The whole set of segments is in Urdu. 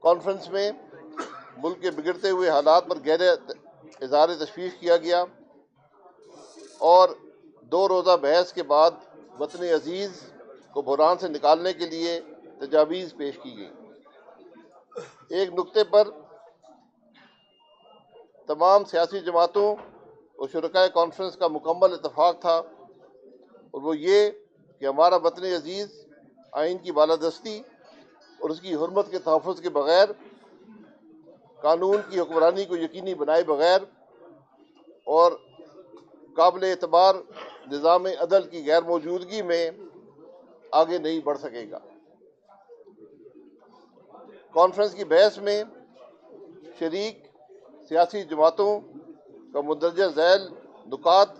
کانفرنس میں ملک کے بگڑتے ہوئے حالات پر گہرا اظہار تشویش کیا گیا اور 2 روزہ بحث کے بعد وطن عزیز کو بحران سے نکالنے کے لیے تجاویز پیش کی گئی۔ ایک نقطے پر تمام سیاسی جماعتوں اور شرکائے کانفرنس کا مکمل اتفاق تھا، اور وہ یہ کہ ہمارا وطن عزیز آئین کی بالادستی اور اس کی حرمت کے تحفظ کے بغیر، قانون کی حکمرانی کو یقینی بنائے بغیر اور قابل اعتبار نظام عدل کی غیر موجودگی میں آگے نہیں بڑھ سکے گا۔ کانفرنس کی بحث میں شریک سیاسی جماعتوں کا مندرجہ ذیل نکات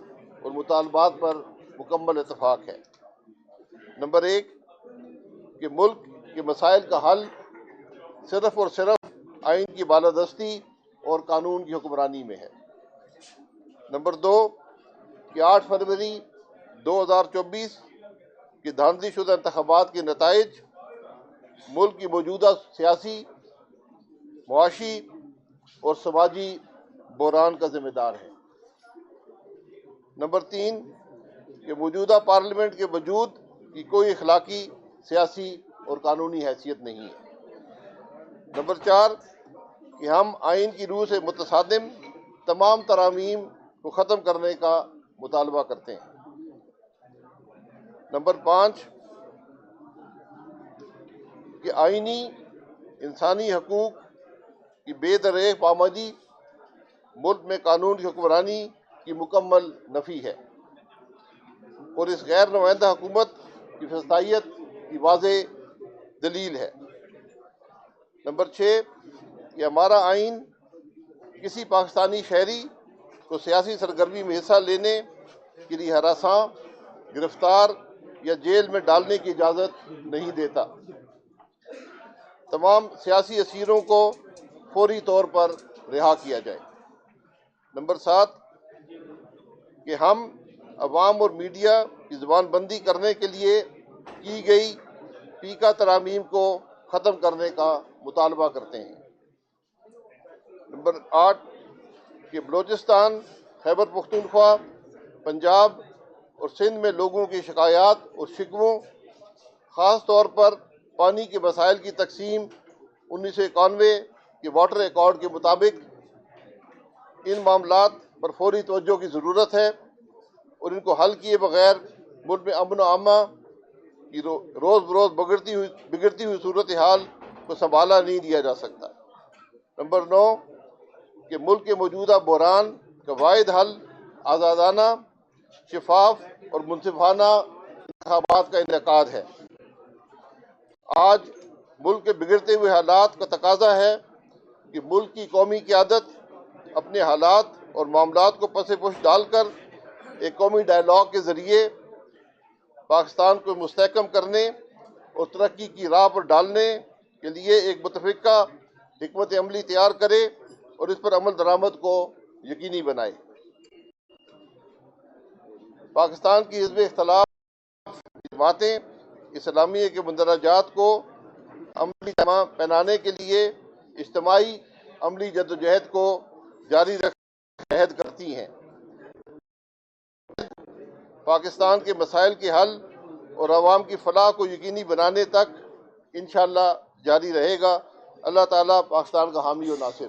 اور مطالبات پر مکمل اتفاق ہے۔ نمبر 1 کہ ملک کے مسائل کا حل صرف اور صرف آئین کی بالادستی اور قانون کی حکمرانی میں ہے۔ نمبر 2 کہ 8 فروری 2024 کے دھاندلی شدہ انتخابات کے نتائج ملک کی موجودہ سیاسی، معاشی اور سماجی بحران کا ذمہ دار ہے۔ نمبر 3 کہ موجودہ پارلیمنٹ کے وجود کی کوئی اخلاقی، سیاسی اور قانونی حیثیت نہیں ہے۔ نمبر 4 کہ ہم آئین کی روح سے متصادم تمام ترامیم کو ختم کرنے کا مطالبہ کرتے ہیں۔ نمبر 5 کہ آئینی انسانی حقوق کی بے دریغ پامالی ملک میں قانون کی حکمرانی کی مکمل نفی ہے اور اس غیر نمائندہ حکومت کی فسادیت کی واضح دلیل ہے۔ نمبر 6 کہ ہمارا آئین کسی پاکستانی شہری کو سیاسی سرگرمی میں حصہ لینے کے لیے ہراساں، گرفتار یا جیل میں ڈالنے کی اجازت نہیں دیتا۔ تمام سیاسی اسیروں کو فوری طور پر رہا کیا جائے۔ نمبر 7 کہ ہم عوام اور میڈیا کی زبان بندی کرنے کے لیے کی گئی پیکا ترامیم کو ختم کرنے کا مطالبہ کرتے ہیں۔ نمبر 8 کہ بلوچستان، خیبر پختونخوا، پنجاب اور سندھ میں لوگوں کی شکایات اور شکووں، خاص طور پر پانی کے مسائل کی تقسیم 1991 کے واٹر ایکارڈ کے مطابق، ان معاملات پر فوری توجہ کی ضرورت ہے اور ان کو حل کیے بغیر ملک میں امن و امان کی روز بروز بگڑتی ہوئی صورتحال کو سنبھالا نہیں دیا جا سکتا۔ نمبر 9 کہ ملک کے موجودہ بحران کا واحد حل آزادانہ، شفاف اور منصفانہ انتخابات کا انعقاد ہے۔ آج ملک کے بگڑتے ہوئے حالات کا تقاضا ہے کہ ملک کی قومی قیادت اپنے حالات اور معاملات کو پس پش ڈال کر ایک قومی ڈائیلاگ کے ذریعے پاکستان کو مستحکم کرنے اور ترقی کی راہ پر ڈالنے کے لیے ایک متفقہ حکمت عملی تیار کرے اور اس پر عمل درآمد کو یقینی بنائے۔ پاکستان کی حزب اختلاف جماعتیں اسلامیہ کے مندرجات کو عملی جامہ پہنانے کے لیے اجتماعی عملی جدوجہد کو جاری رکھنے کی عہد کرتی ہیں۔ پاکستان کے مسائل کے حل اور عوام کی فلاح کو یقینی بنانے تک انشاءاللہ جاری رہے گا۔ اللہ تعالیٰ پاکستان کا حامی و ناصر۔